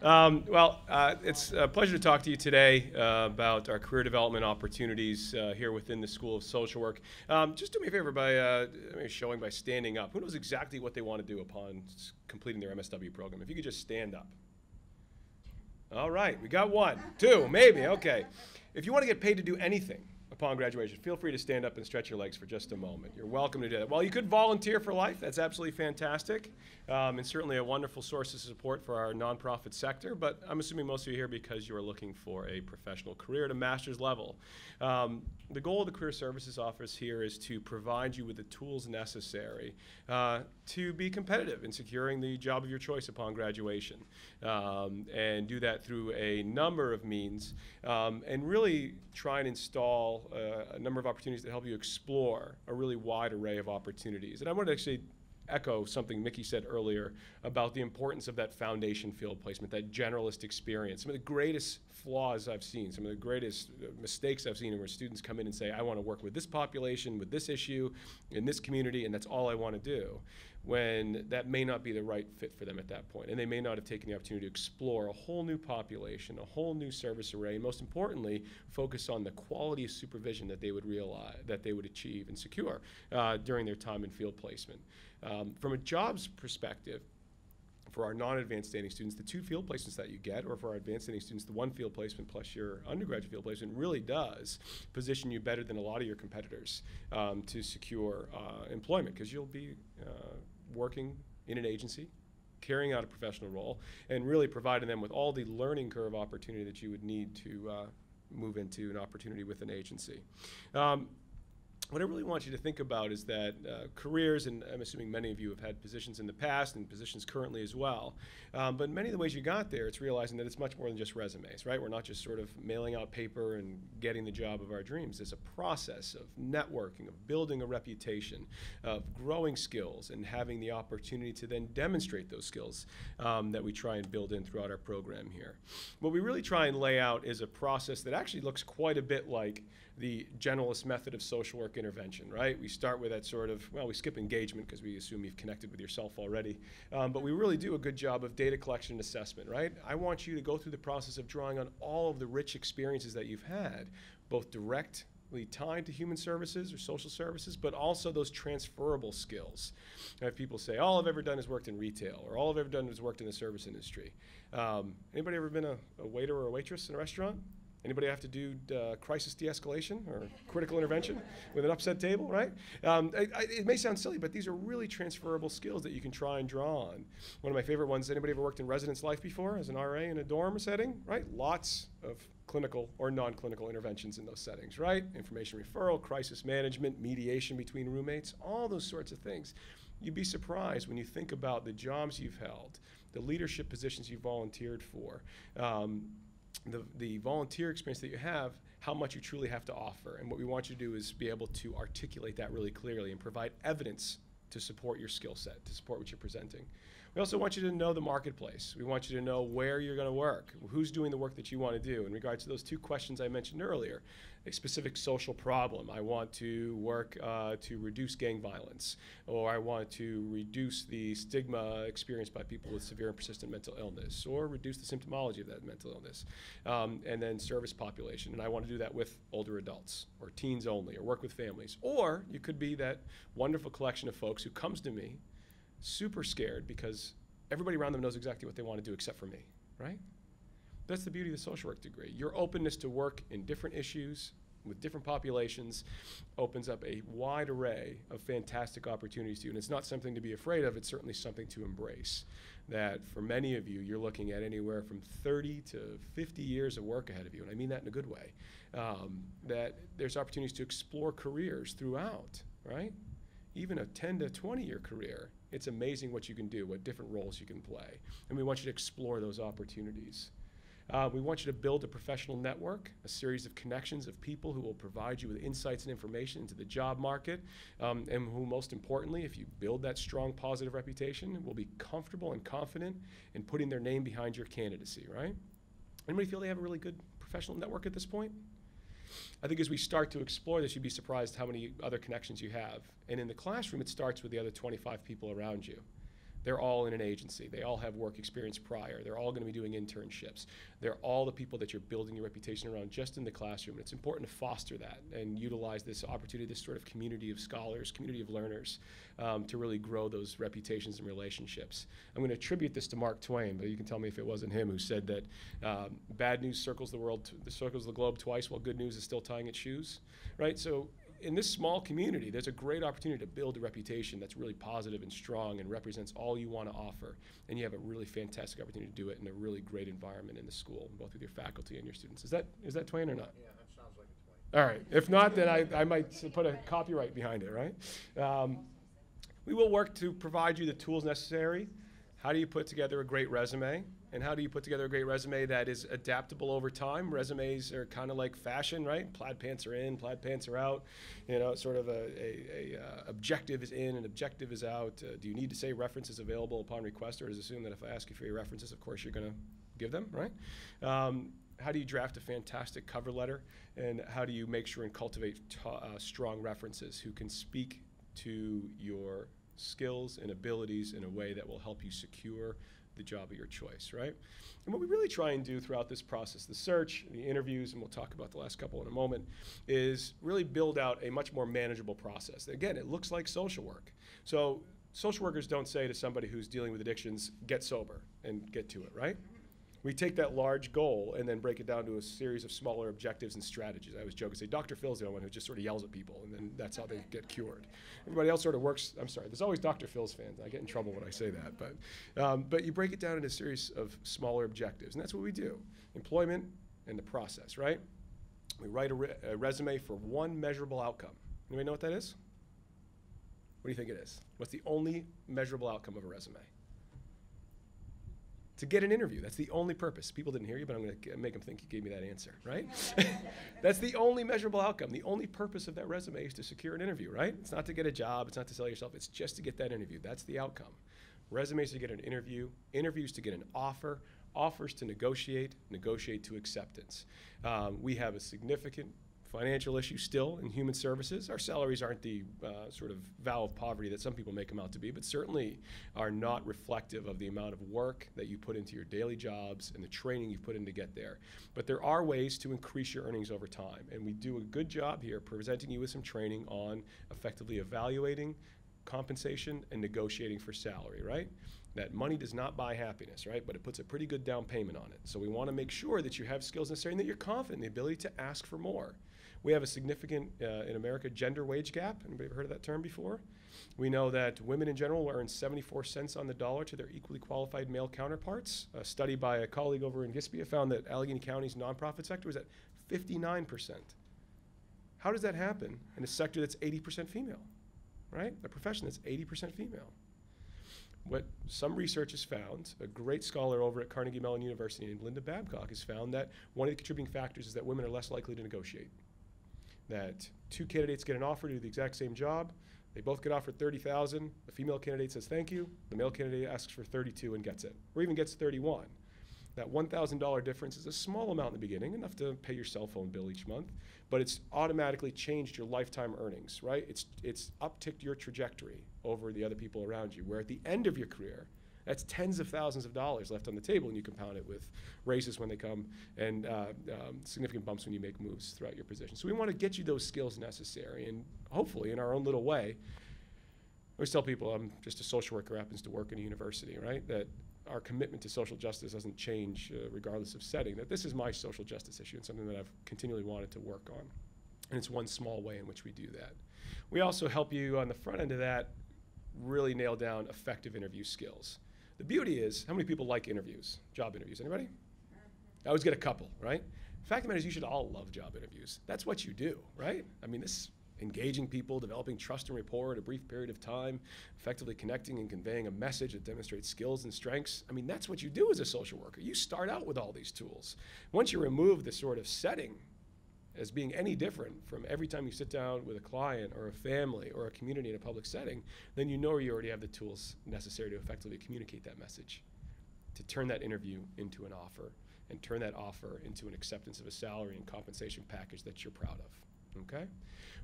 It's a pleasure to talk to you today about our career development opportunities here within the School of Social Work. Just do me a favor by showing by standing up. Who knows exactly what they want to do upon completing their MSW program? If you could just stand up. All right, we got one, two, maybe, okay. If you want to get paid to do anything upon graduation, feel free to stand up and stretch your legs for just a moment. You're welcome to do that. Well, you could volunteer for life. That's absolutely fantastic, and certainly a wonderful source of support for our nonprofit sector, but I'm assuming most of you are here because you are looking for a professional career at a master's level. The goal of the Career Services Office here is to provide you with the tools necessary to be competitive in securing the job of your choice upon graduation, and do that through a number of means, and really try and install a number of opportunities that help you explore a really wide array of opportunities. And I wanted to actually echo something Mickey said earlier about the importance of that foundation field placement, that generalist experience. Some of the greatest flaws I've seen, some of the greatest mistakes I've seen are where students come in and say, I want to work with this population, with this issue, in this community, and that's all I want to do, when that may not be the right fit for them at that point. And they may not have taken the opportunity to explore a whole new population, a whole new service array, and most importantly, focus on the quality of supervision that they would realize, that they would achieve and secure during their time in field placement. From a jobs perspective, for our non-advanced standing students, the 2 field placements that you get, or for our advanced standing students, the 1 field placement plus your undergraduate field placement really does position you better than a lot of your competitors to secure employment, because you'll be working in an agency, carrying out a professional role, and really providing them with all the learning curve opportunity that you would need to move into an opportunity with an agency. What I really want you to think about is that careers, and I'm assuming many of you have had positions in the past and positions currently as well, but many of the ways you got there, it's realizing that it's much more than just resumes, right? We're not just sort of mailing out paper and getting the job of our dreams. It's a process of networking, of building a reputation, of growing skills, and having the opportunity to then demonstrate those skills that we try and build in throughout our program here. What we really try and lay out is a process that actually looks quite a bit like the generalist method of social work intervention, right? We start with that sort of, well, we skip engagement because we assume you've connected with yourself already, but we really do a good job of data collection and assessment, right? I want you to go through the process of drawing on all of the rich experiences that you've had, both directly tied to human services or social services, but also those transferable skills. I have people say, all I've ever done is worked in retail, or all I've ever done is worked in the service industry. Anybody ever been a waiter or a waitress in a restaurant? Anybody have to do crisis de-escalation or critical intervention with an upset table, right? It may sound silly, but these are really transferable skills that you can try and draw on. One of my favorite ones, anybody ever worked in residence life before as an RA in a dorm setting, right? Lots of clinical or non-clinical interventions in those settings, right? Information referral, crisis management, mediation between roommates, all those sorts of things. You'd be surprised when you think about the jobs you've held, the leadership positions you volunteered for, the volunteer experience that you have, how much you truly have to offer. And what we want you to do is be able to articulate that really clearly and provide evidence to support your skill set, to support what you're presenting. We also want you to know the marketplace. We want you to know where you're going to work, who's doing the work that you want to do. In regards to those 2 questions I mentioned earlier, a specific social problem. I want to work to reduce gang violence, or I want to reduce the stigma experienced by people with severe and persistent mental illness, or reduce the symptomology of that mental illness. And then service population, and I want to do that with older adults, or teens only, or work with families. Or you could be that wonderful collection of folks who comes to me super scared because everybody around them knows exactly what they want to do except for me, right? That's the beauty of the social work degree. Your openness to work in different issues with different populations opens up a wide array of fantastic opportunities to you. And it's not something to be afraid of, it's certainly something to embrace. That for many of you, you're looking at anywhere from 30 to 50 years of work ahead of you, and I mean that in a good way. That there's opportunities to explore careers throughout, right? Even a 10 to 20-year career, it's amazing what you can do, what different roles you can play. And we want you to explore those opportunities. We want you to build a professional network, a series of connections of people who will provide you with insights and information into the job market, and who, most importantly, if you build that strong positive reputation, will be comfortable and confident in putting their name behind your candidacy, right? Anybody feel they have a really good professional network at this point? I think as we start to explore this, you'd be surprised how many other connections you have. And in the classroom, it starts with the other 25 people around you. They're all in an agency. They all have work experience prior. They're all going to be doing internships. They're all the people that you're building your reputation around just in the classroom. And it's important to foster that and utilize this opportunity, this sort of community of scholars, community of learners, to really grow those reputations and relationships. I'm going to attribute this to Mark Twain, but you can tell me if it wasn't him who said that bad news circles the globe twice while good news is still tying its shoes, right? So in this small community, there's a great opportunity to build a reputation that's really positive and strong and represents all you want to offer. And you have a really fantastic opportunity to do it in a really great environment in the school, both with your faculty and your students. Is that Twain or not? Yeah, that sounds like a Twain. All right. If not, then I might put a copyright behind it, right? We will work to provide you the tools necessary. How do you put together a great resume? And how do you put together a great resume that is adaptable over time? Resumes are kind of like fashion, right? Plaid pants are in, plaid pants are out. You know, sort of a objective is in and objective is out. Do you need to say references available upon request, or does it assume that if I ask you for your references, of course you're going to give them, right? How do you draft a fantastic cover letter? And how do you make sure and cultivate strong references who can speak to your skills and abilities in a way that will help you secure the job of your choice, right? And what we really try and do throughout this process, the search, the interviews, and we'll talk about the last couple in a moment, is really build out a much more manageable process. Again, it looks like social work. So social workers don't say to somebody who's dealing with addictions, get sober and get to it, right? We take that large goal and then break it down to a series of smaller objectives and strategies. I always joke and say, Dr. Phil's the only one who just sort of yells at people, and then that's how they get cured. Everybody else sort of works. I'm sorry, there's always Dr. Phil's fans. I get in trouble when I say that. But you break it down into a series of smaller objectives, and that's what we do. Employment and the process, right? We write a resume for one measurable outcome. Anybody know what that is? What do you think it is? What's the only measurable outcome of a resume? To get an interview. That's the only purpose. People didn't hear you, but I'm going to make them think you gave me that answer, right? That's the only measurable outcome. The only purpose of that resume is to secure an interview, right? It's not to get a job. It's not to sell yourself. It's just to get that interview. That's the outcome. Resumes to get an interview, interviews to get an offer, offers to negotiate, negotiate to acceptance. We have a significant financial issue still in human services. Our salaries aren't the sort of vow of poverty that some people make them out to be, but certainly are not reflective of the amount of work that you put into your daily jobs and the training you've put in to get there. But there are ways to increase your earnings over time, and we do a good job here presenting you with some training on effectively evaluating compensation and negotiating for salary, right? That money does not buy happiness, right? But it puts a pretty good down payment on it. So we want to make sure that you have skills necessary and that you're confident in the ability to ask for more. We have a significant, in America, gender wage gap. Anybody ever heard of that term before? We know that women in general earn 74 cents on the dollar to their equally qualified male counterparts. A study by a colleague over in Gispia found that Allegheny County's nonprofit sector was at 59%. How does that happen in a sector that's 80% female, right? A profession that's 80% female. What some research has found, a great scholar over at Carnegie Mellon University named Linda Babcock has found that one of the contributing factors is that women are less likely to negotiate. That two candidates get an offer to do the exact same job. They both get offered $30,000. The female candidate says thank you. The male candidate asks for $32,000 and gets it, or even gets $31,000. That $1,000 difference is a small amount in the beginning, enough to pay your cell phone bill each month, but it's automatically changed your lifetime earnings, right? It's upticked your trajectory over the other people around you, where at the end of your career, that's tens of thousands of dollars left on the table, and you compound it with raises when they come and significant bumps when you make moves throughout your position. So we want to get you those skills necessary, and hopefully in our own little way. I always tell people I'm just a social worker who happens to work in a university, right? That our commitment to social justice doesn't change regardless of setting, that this is my social justice issue and something that I've continually wanted to work on. And it's one small way in which we do that. We also help you on the front end of that really nail down effective interview skills. The beauty is, how many people like interviews, job interviews? Anybody? I always get a couple, right? The fact of the matter is you should all love job interviews. That's what you do, right? I mean, this engaging people, developing trust and rapport in a brief period of time, effectively connecting and conveying a message that demonstrates skills and strengths. I mean, that's what you do as a social worker. You start out with all these tools. Once you remove the sort of setting as being any different from every time you sit down with a client or a family or a community in a public setting, then you know you already have the tools necessary to effectively communicate that message, to turn that interview into an offer, and turn that offer into an acceptance of a salary and compensation package that you're proud of, okay?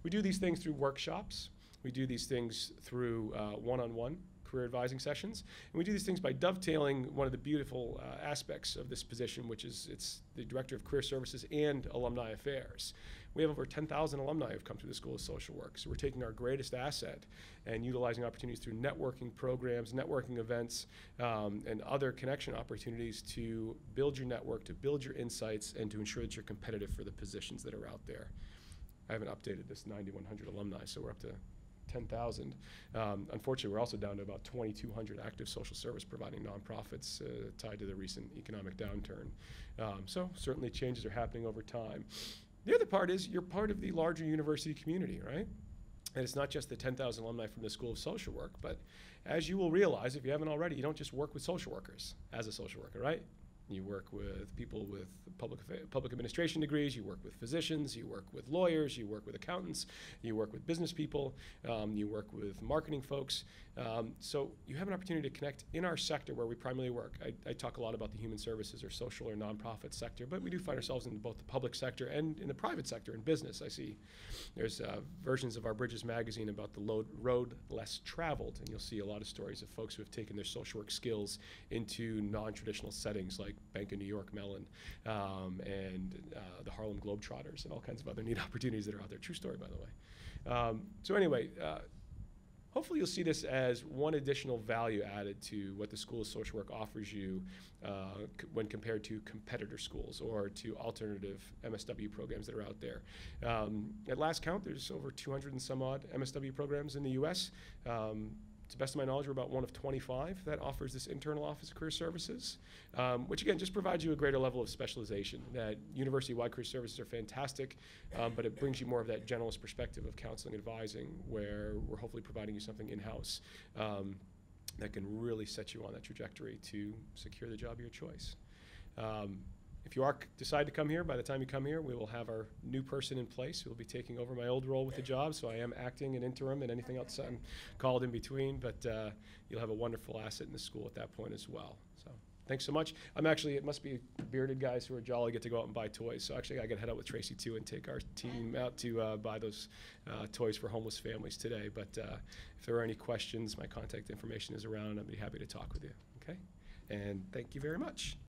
We do these things through workshops. We do these things through one-on-one career advising sessions. And we do these things by dovetailing one of the beautiful aspects of this position, which is it's the Director of Career Services and Alumni Affairs. We have over 10,000 alumni who've come through the School of Social Work. So we're taking our greatest asset and utilizing opportunities through networking programs, networking events, and other connection opportunities to build your network, to build your insights, and to ensure that you're competitive for the positions that are out there. I haven't updated this 9,100 alumni, so we're up to 10,000. Unfortunately, we're also down to about 2,200 active social service providing nonprofits tied to the recent economic downturn. So certainly changes are happening over time. The other part is you're part of the larger university community, right? And it's not just the 10,000 alumni from the School of Social Work, but as you will realize, if you haven't already, you don't just work with social workers as a social worker, right? You work with people with public administration degrees, you work with physicians, you work with lawyers, you work with accountants, you work with business people, you work with marketing folks. So you have an opportunity to connect in our sector where we primarily work. I talk a lot about the human services or social or nonprofit sector, but we do find ourselves in both the public sector and in the private sector in business. I see there's versions of our Bridges magazine about the road less traveled, and you'll see a lot of stories of folks who have taken their social work skills into non-traditional settings like Bank of New York Mellon and the Harlem Globetrotters and all kinds of other neat opportunities that are out there. True story, by the way. So anyway, hopefully you'll see this as one additional value added to what the School of Social Work offers you when compared to competitor schools or to alternative MSW programs that are out there. At last count, there's over 200 and some odd MSW programs in the U.S. To the best of my knowledge, we're about one of 25 that offers this internal Office of Career Services, which again just provides you a greater level of specialization. That university-wide career services are fantastic, but it brings you more of that generalist perspective of counseling and advising, where we're hopefully providing you something in-house that can really set you on that trajectory to secure the job of your choice. If you decide to come here, by the time you come here, we will have our new person in place who will be taking over my old role with the job. So I am acting and interim and anything else I'm called in between. But you'll have a wonderful asset in the school at that point as well. So thanks so much. It must be bearded guys who are jolly get to go out and buy toys. So actually I got to head out with Tracy too and take our team out to buy those toys for homeless families today. But if there are any questions, my contact information is around. I'd be happy to talk with you. Okay? And thank you very much.